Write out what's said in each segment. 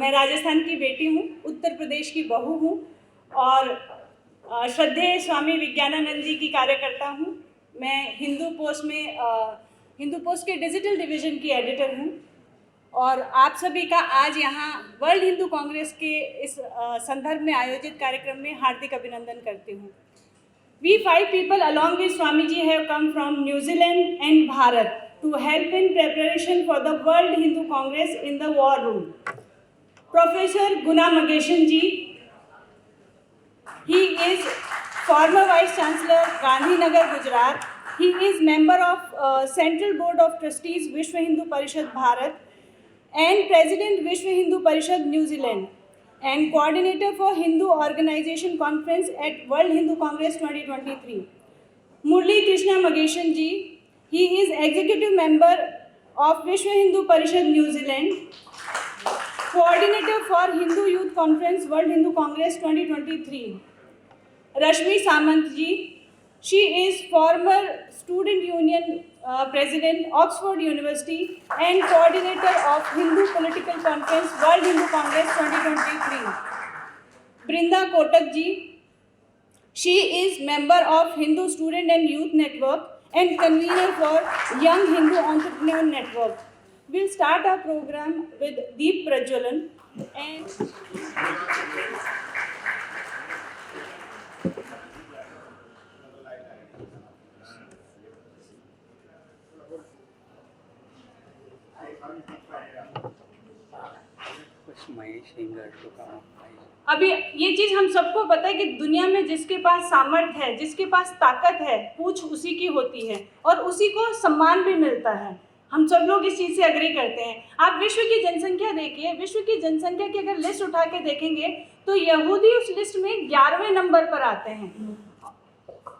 मैं राजस्थान की बेटी हूँ, उत्तर प्रदेश की बहू हूँ और श्रद्धेय स्वामी विज्ञानानंद जी की कार्यकर्ता हूँ। मैं हिंदू पोस्ट के डिजिटल डिवीज़न की एडिटर हूँ और आप सभी का आज यहाँ वर्ल्ड हिंदू कांग्रेस के इस संदर्भ में आयोजित कार्यक्रम में हार्दिक अभिनंदन करती हूँ। We 5 people along with Swami ji have come from New Zealand and Bharat to help in preparation for the World Hindu Congress in the War Room. Professor Guna Mageshan ji, he is former Vice Chancellor, Gandhinagar, Gujarat. He is member of Central Board of Trustees, Vishwa Hindu Parishad, Bharat, and President Vishwa Hindu Parishad, New Zealand, and coordinator for Hindu Organization Conference at World Hindu Congress 2023. Murli Krishna Mageshan ji, he is executive member of Vishwa Hindu Parishad, New Zealand, coordinator for Hindu Youth Conference World Hindu Congress 2023. Rashmi Samant ji, she is former Student Union President, Oxford University, and coordinator of Hindu Political Conference World Hindu Congress 2023. Brinda Kotak ji, she is member of Hindu Student and Youth Network and convener for Young Hindu Entrepreneur Network. We'll start our program with Deep Prajwalan and अभी ये चीज़ हम सबको पता है कि दुनिया में जिसके पास सामर्थ्य है, जिसके पास ताकत है, पूछ उसी की होती है और उसी को सम्मान भी मिलता है। हम सब लोग इस चीज़ से एग्री करते हैं। आप विश्व की जनसंख्या देखिए, विश्व की जनसंख्या की अगर लिस्ट उठा के देखेंगे तो यहूदी उस लिस्ट में 11वें नंबर पर आते हैं।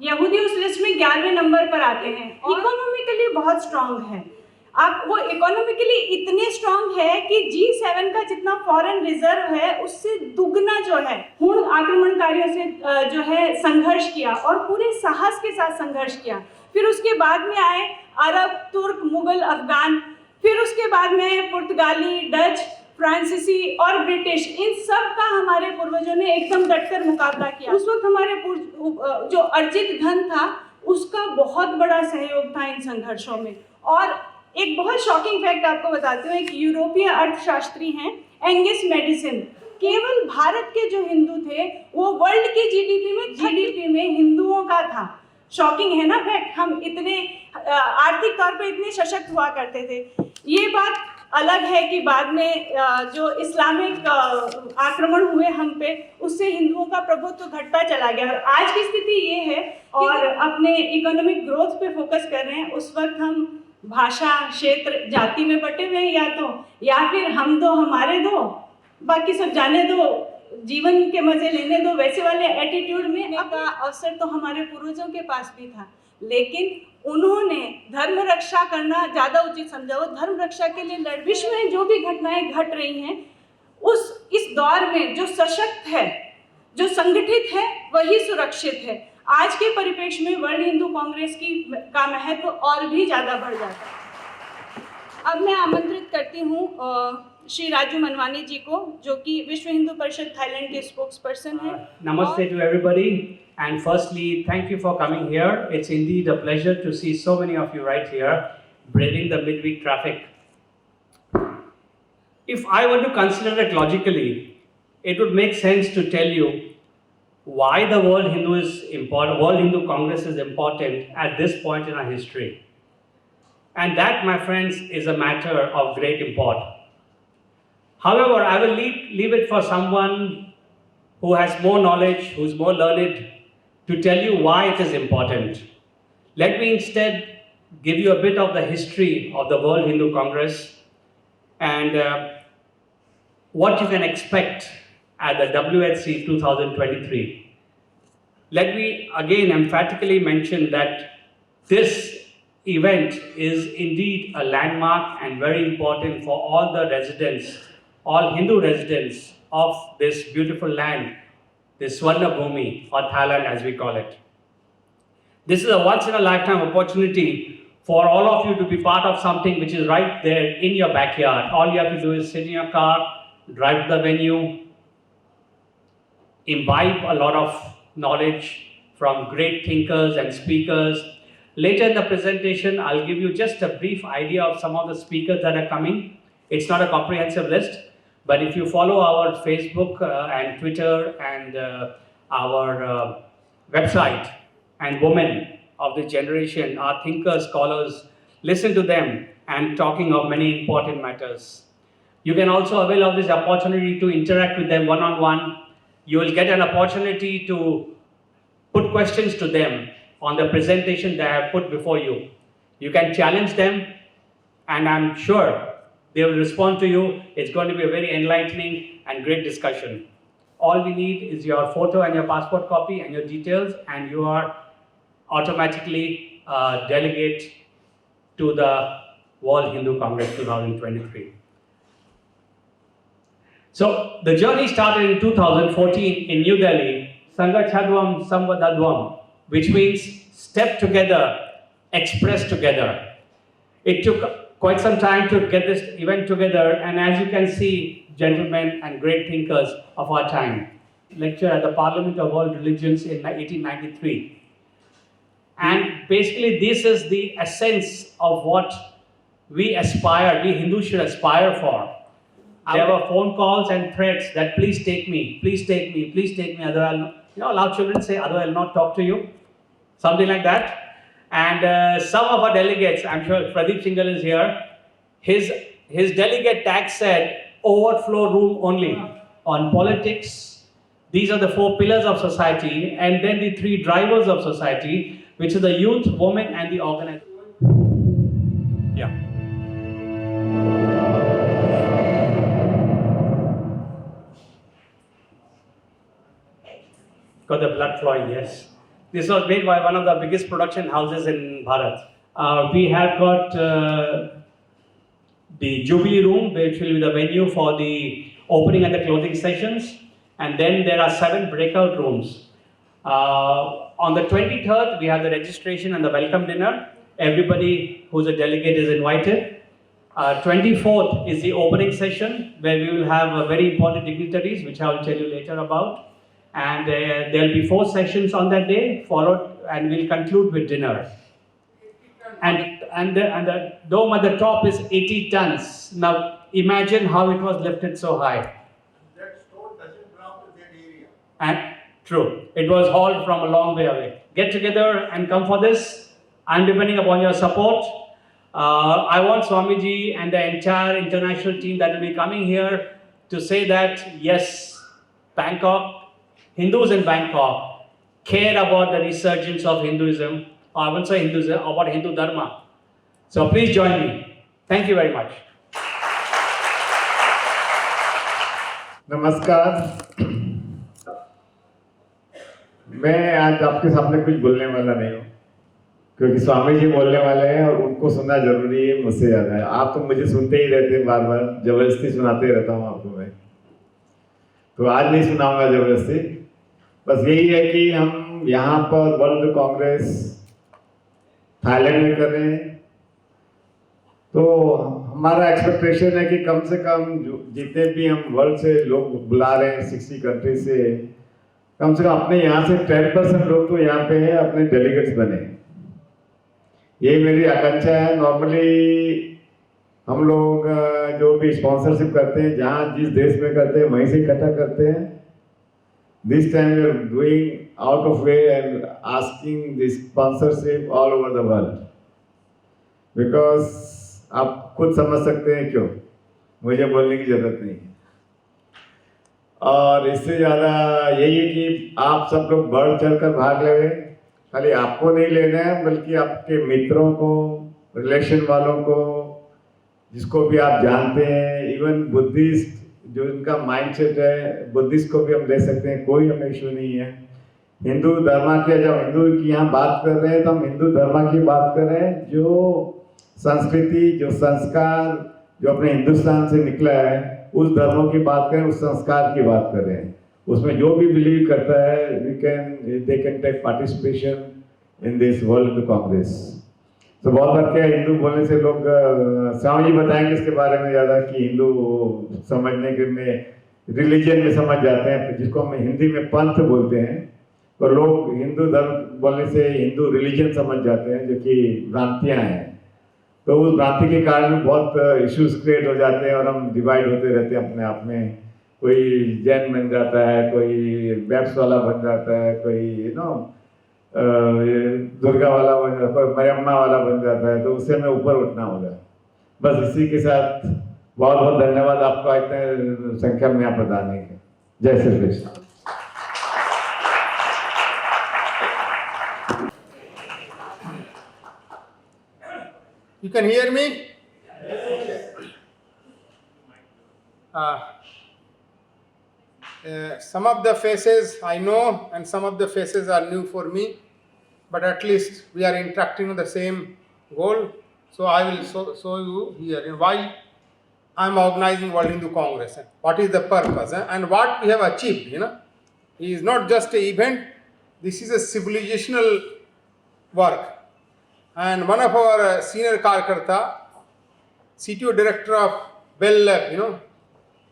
यहूदी उस लिस्ट में 11वें नंबर पर आते हैं। इकोनॉमिकली बहुत स्ट्रांग है। आप वो इकोनॉमिकली इतने स्ट्रांग है कि G7 का जितना फॉरेन रिजर्व है उससे दुगना जो है हुण आक्रमणकारियों से जो है संघर्ष किया और पूरे साहस के साथ संघर्ष किया। फिर उसके बाद में आए अरब, तुर्क, मुगल, अफगान, फिर उसके बाद में पुर्तगाली, डच, फ्रांसीसी और ब्रिटिश, इन सब का हमारे पूर्वजों ने एकदम डटकर मुकाबला किया। उस वक्त हमारे जो अर्जित धन था उसका बहुत बड़ा सहयोग था इन संघर्षों में। और एक बहुत शॉकिंग फैक्ट आपको बताती हूँ, एक यूरोपीय अर्थशास्त्री हैं एंगिस मैडिसन, केवल भारत के जो हिंदू थे वो वर्ल्ड की जीडीपी में हिंदुओं का था। शॉकिंग है ना फैक्ट, हम इतने आर्थिक तौर पे इतने सशक्त हुआ करते थे। ये बात अलग है कि बाद में जो इस्लामिक आक्रमण हुए हम पे, उससे हिंदुओं का प्रभुत्व घटता चला गया और आज की स्थिति ये है और अपने इकोनॉमिक ग्रोथ पे फोकस कर रहे हैं। उस वक्त हम भाषा, क्षेत्र, जाति में बटे हुए हैं या फिर हम दो हमारे दो, बाकी सब जाने दो, जीवन के मजे लेने दो, वैसे वाले एटीट्यूड में का अवसर तो हमारे पूर्वजों के पास भी था, लेकिन उन्होंने धर्म रक्षा करना ज़्यादा उचित समझा। वो धर्म रक्षा के लिए लड़। विश्व में जो भी घटनाएं घट रही हैं इस दौर में जो सशक्त है, जो संगठित है, वही सुरक्षित है। आज के परिप्रेक्ष्य में वर्ल्ड हिंदू कांग्रेस का महत्व और भी ज़्यादा बढ़ जाता है। अब मैं आमंत्रित करती हूँ श्री राजू मनवानी जी को, जो कि विश्व हिंदू परिषद थाईलैंड के स्पोक्स पर्सन हैं। नमस्ते to everybody, and firstly thank you for coming here. It's indeed a pleasure to see so many of you right here braving the midweek traffic. If I were to consider it logically, it would make sense to tell you why the World Hindu Congress is important at this point in our history. And that, my friends, is a matter of great import. However, I will leave it for someone who has more knowledge, who's more learned, to tell you why it is important. Let me instead give you a bit of the history of the World Hindu Congress and what you can expect at the WHC 2023. Let me again emphatically mention that this event is indeed a landmark and very important for all the residents, all Hindu residents of this beautiful land, this Swarna Bhumi, or Thailand as we call it. This is a once-in-a-lifetime opportunity for all of you to be part of something which is right there in your backyard. All you have to do is sit in your car, drive to the venue, imbibe a lot of knowledge from great thinkers and speakers. Later in the presentation, I'll give you just a brief idea of some of the speakers that are coming. It's not a comprehensive list, but if you follow our Facebook and Twitter and our website, and women of this generation are thinkers, scholars, listen to them and talking of many important matters. You can also avail of this opportunity to interact with them one-on-one. You will get an opportunity to put questions to them on the presentation they have put before you. You can challenge them, and I'm sure they will respond to you. It's going to be a very enlightening and great discussion. All we need is your photo and your passport copy and your details, and you are automatically a delegate to the World Hindu Congress 2023. So the journey started in 2014 in New Delhi, Sangachadvam Samvadadvam, which means step together, express together. It took quite some time to get this event together, and as you can see, gentlemen and great thinkers of our time. Lecture at the Parliament of World Religions in 1893. And basically this is the essence of what we Hindus should aspire for. There were phone calls and threats that please take me, please take me, please take me, otherwise allow children say, otherwise I'll not talk to you. Something like that. And some of our delegates, I'm sure Pradeep Singhal is here, his delegate tag said, overflow room only on politics. These are the 4 pillars of society, and then the 3 drivers of society, which is the youth, women, and the organization. Yeah. Got the blood flowing, yes. This was made by one of the biggest production houses in Bharat. We have got the Jubilee Room, which will be the venue for the opening and the closing sessions. And then there are 7 breakout rooms. On the 23rd, we have the registration and the welcome dinner. Everybody who's a delegate is invited. 24th is the opening session, where we will have very important dignitaries, which I will tell you later about. And there will be 4 sessions on that day, followed, and we'll conclude with dinner. And the dome at the top is 80 tons. Now imagine how it was lifted so high. That stone doesn't belong to that area. And true, it was hauled from a long way away. Get together and come for this. I'm depending upon your support. I want Swamiji and the entire international team that will be coming here to say that yes, Bangkok, Hindus in Bangkok care about the resurgence of Hinduism, or I won't say Hinduism, about Hindu Dharma. So please join me. Thank you very much. नमस्कार। मैं आज आपके सामने कुछ बोलने वाला नहीं हूँ, क्योंकि स्वामी जी बोलने वाले हैं और उनको सुनना जरूरी है मुझसे ज़्यादा है। आप तो मुझे सुनते ही रहते हैं, बार बार जबरदस्ती सुनाते रहता हूँ आपको मैं, तो आज नहीं सुनाऊंगा जबरदस्ती। बस यही है कि हम यहाँ पर वर्ल्ड कांग्रेस थाईलैंड में कर रहे हैं, तो हमारा एक्सपेक्टेशन है कि कम से कम जितने भी हम वर्ल्ड से लोग बुला रहे हैं 60 कंट्री से, कम से कम अपने यहाँ से 10% लोग तो यहाँ पे है अपने डेलीगेट्स बने। यही मेरी आकांक्षा है। नॉर्मली हम लोग जो भी स्पॉन्सरशिप करते हैं, जहाँ जिस देश में करते हैं वहीं से इकट्ठा करते हैं। This time we are doing out of way and asking this sponsorship all over the world, because आप खुद समझ सकते हैं क्यों, मुझे बोलने की जरूरत नहीं है। और इससे ज़्यादा यही है कि आप सब लोग बढ़ चढ़ कर भाग ले। खाली आपको नहीं लेना है, बल्कि आपके मित्रों को, रिलेशन वालों को, जिसको भी आप जानते हैं, इवन बुद्धिस्ट जो इनका माइंडसेट है, बुद्धिस्ट को भी हम ले सकते हैं, कोई हमें इशू नहीं है। हिंदू धर्म की, जब हिंदू की यहाँ बात कर रहे हैं तो हम हिंदू धर्म की बात कर रहे हैं, जो संस्कृति, जो संस्कार जो अपने हिंदुस्तान से निकला है, उस धर्मों की बात करें, उस संस्कार की बात कर रहे हैं। उसमें जो भी बिलीव करता है, they can take participation in this world congress. तो बहुत बार क्या हिंदू बोलने से लोग स्वामी जी बताएंगे इसके बारे में ज़्यादा कि हिंदू समझने के में रिलीजन में समझ जाते हैं, जिसको हम हिंदी में पंथ बोलते हैं, और लोग हिंदू धर्म बोलने से हिंदू रिलीजन समझ जाते हैं, जो कि भ्रांतियाँ हैं। तो उस भ्रांति के कारण बहुत इश्यूज क्रिएट हो जाते हैं और हम डिवाइड होते रहते हैं अपने आप में। कोई जैन बन जाता है, कोई बैप्स वाला बन जाता है, कोई दुर्गा वाला बन जाता है, कोई मरियम्मा वाला बन जाता है, तो उससे हमें ऊपर उठना होगा। बस इसी के साथ बहुत बहुत धन्यवाद आपका इतने संख्या में यहाँ पर आने के। जय Shri Krishna. You can hear me? Some of the faces I know and some of the faces are new for me, but at least we are interacting on the same goal. So I will show you here why I am organizing World Hindu Congress, what is the purpose, and what we have achieved. It is not just an event, this is a civilizational work. And one of our senior Karkarta, CTO director of Bell Lab,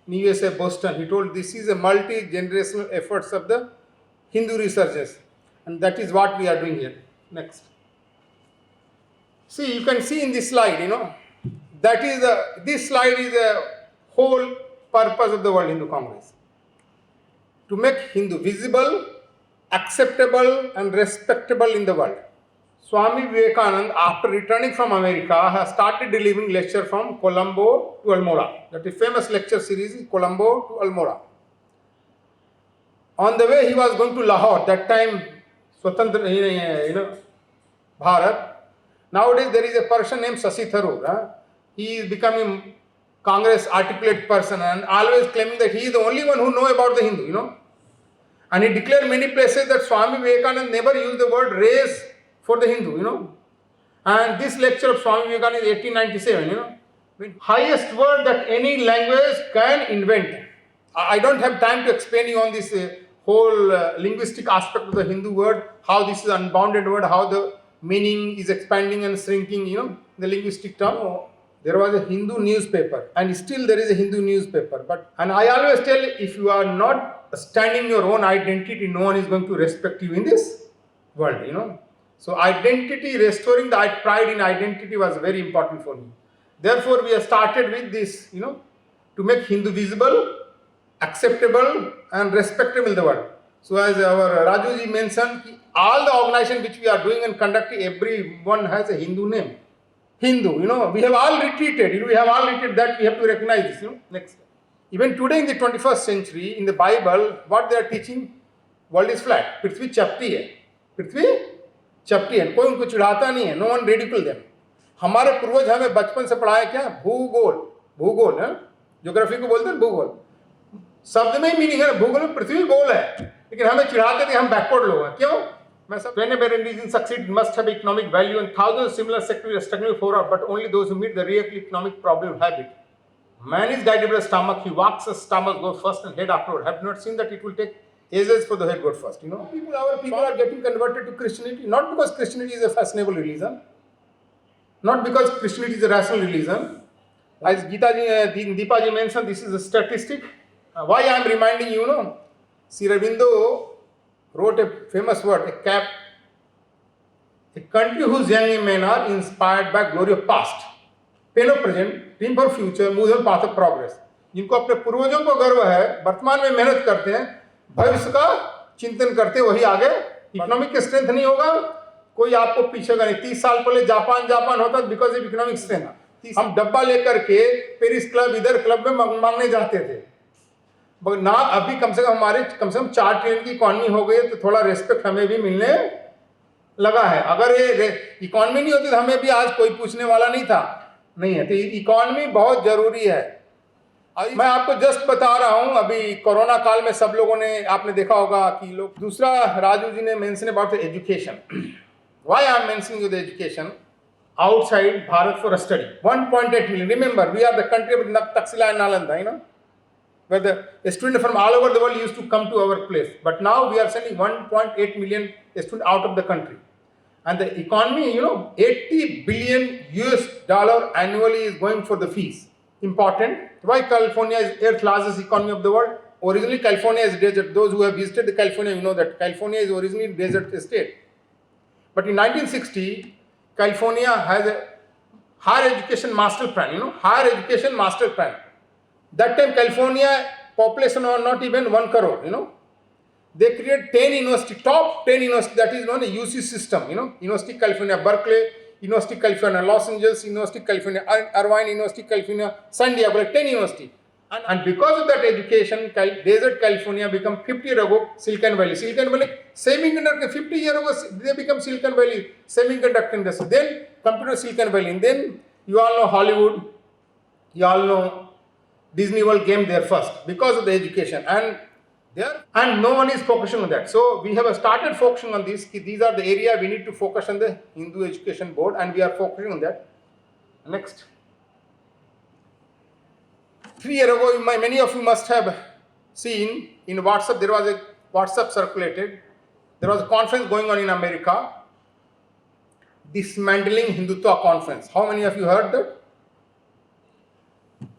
in USA, Boston, he told this is a multi-generational efforts of the Hindu researchers. And that is what we are doing here. Next. See, you can see in this slide, this slide is the whole purpose of the World Hindu Congress. To make Hindu visible, acceptable and respectable in the world. Swami Vivekananda, after returning from America, has started delivering lecture from Colombo to Almora. That is famous lecture series is Colombo to Almora. On the way, he was going to Lahore. That time, Swatantra, Bharat. Nowadays, there is a person named Shashi Tharoor. He is becoming Congress articulate person and always claiming that he is the only one who know about the Hindu, And he declared many places that Swami Vivekananda never used the word race for the Hindu, And this lecture of Swami Vivekananda is 1897, highest word that any language can invent. I don't have time to explain you on this whole linguistic aspect of the Hindu word, how this is an unbounded word, how the meaning is expanding and shrinking, the linguistic term. There was a Hindu newspaper, and still there is a Hindu newspaper. And I always tell, if you are not standing your own identity, no one is going to respect you in this world, So identity, restoring the pride in identity was very important for me. Therefore, we have started with this, to make Hindu visible, acceptable and respectable in the world. So as our Rajuji mentioned, all the organization which we are doing and conducting, everyone has a Hindu name. Hindu, we have all retreated, we have all retreated, that we have to recognize this, Next. Even today in the 21st century, in the Bible, what they are teaching, world is flat. Prithvi chapti hai. Prithvi चपटी है, कोई उनको चिढ़ाता नहीं है, no one radical them. हमारे पूर्वज हमें बचपन से पढ़ाया क्या? भूगोल है, ज्योग्राफी को बोलते हैं भूगोल। शब्द में ही मीनिंग है, भूगोल में पृथ्वी गोल है, लेकिन हमें चिढ़ाते थे हम बैकवर्ड लोग हैं। क्यों? मैं सब whenever a religion succeed must have economic value and thousands of similar sectors are struggling for up, but only those who meet the real economic problem have it. Man is guided by the stomach, he walks as stomach goes first and head afterward. Have you not seen that it will take ages for the head goes first, Our people are getting converted to Christianity, not because Christianity is a fashionable religion, not because Christianity is a rational religion. As Deepa ji mentioned, this is a statistic. Why I am reminding you, Sri Aurobindo wrote a famous word, a country whose young men are inspired by glory of past, pain of present, dream for future, moves on path of progress. जिनको अपने पूर्वजों को गर्व है, वर्तमान में मेहनत करते हैं, भविष्य का चिंतन करते, वही आगे। इकोनॉमिक स्ट्रेंथ नहीं होगा, कोई आपको पीछे का नहीं। 30 साल पहले जापान होता बिकॉज ऑफ इकोनॉमिक स्ट्रेंथ। हम डब्बा लेकर के पेरिस क्लब, इधर क्लब में मांगने जाते थे ना। अभी कम से कम 4 ट्रिलियन की इकोनॉमी हो गई, तो थोड़ा रेस्पेक्ट हमें भी मिलने लगा है। अगर ये इकोनॉमी नहीं होती तो हमें भी आज कोई पूछने वाला नहीं है। तो इकोनॉमी बहुत जरूरी है। मैं आपको जस्ट बता रहा हूं, अभी कोरोना काल में सब लोगों ने, आपने देखा होगा कि लोग, दूसरा राजू जी ने mention about the education. Why I am mentioning you the education outside Bharat for a study. 1.8 million. Remember, we are the country with Taxila and Nalanda, where the students from all over the world used to come to our place. But now we are sending 1.8 million students out of the country. And the economy, 80 billion US dollar annually is going for the fees. Important. Why California is 8th largest economy of the world? Originally, California is desert. Those who have visited the California, you know that California is originally desert state. But in 1960, California has a higher education master plan. Higher education master plan. That time, California population was not even 1 crore. They create 10 university, top 10 university, that is known as UC system. University California Berkeley, University California Los Angeles, University California Irvine, University California San Diego, like 10 university. And because of that education, desert California become 50 years ago Silicon Valley. Silicon Valley, semiconductor, 50 years ago they become Silicon Valley, semiconductor industry. Then computer Silicon Valley. And then you all know Hollywood, you all know Disney World came there first because of the education. And no one is focusing on that. So we have started focusing on this. These are the area we need to focus on the Hindu Education Board, and we are focusing on that. Next. 3 years ago, many of you must have seen in WhatsApp, there was a WhatsApp circulated. There was a conference going on in America, Dismantling Hindutva Conference. How many of you heard that?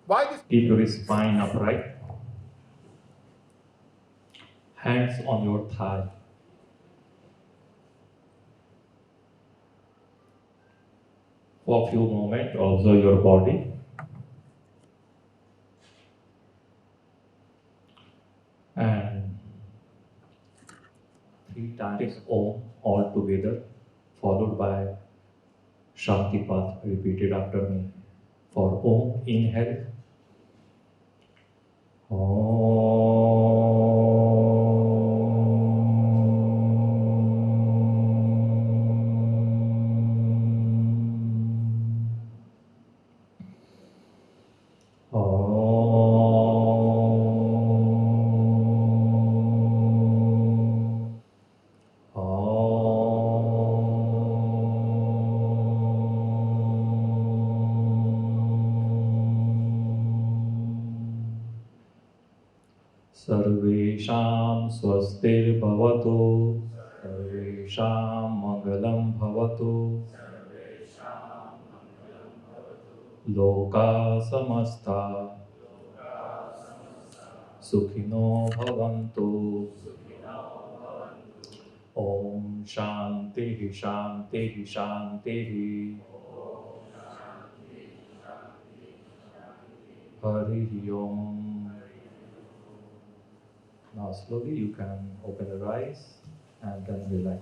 Why this? Keep your spine upright. Hands on your thigh. For a few moments, observe your body. And 3 times Om all together, followed by Shanti Path repeated after me. For Om, inhale. सर्वेषां स्वस्तिर्भवतु, सर्वेषां मङ्गलं भवतु, लोकाः समस्ताः सुखिनो भवन्तु। ॐ शान्तिः शान्तिः शान्तिः। हरिः ओम्। Now slowly you can open your eyes and then relax.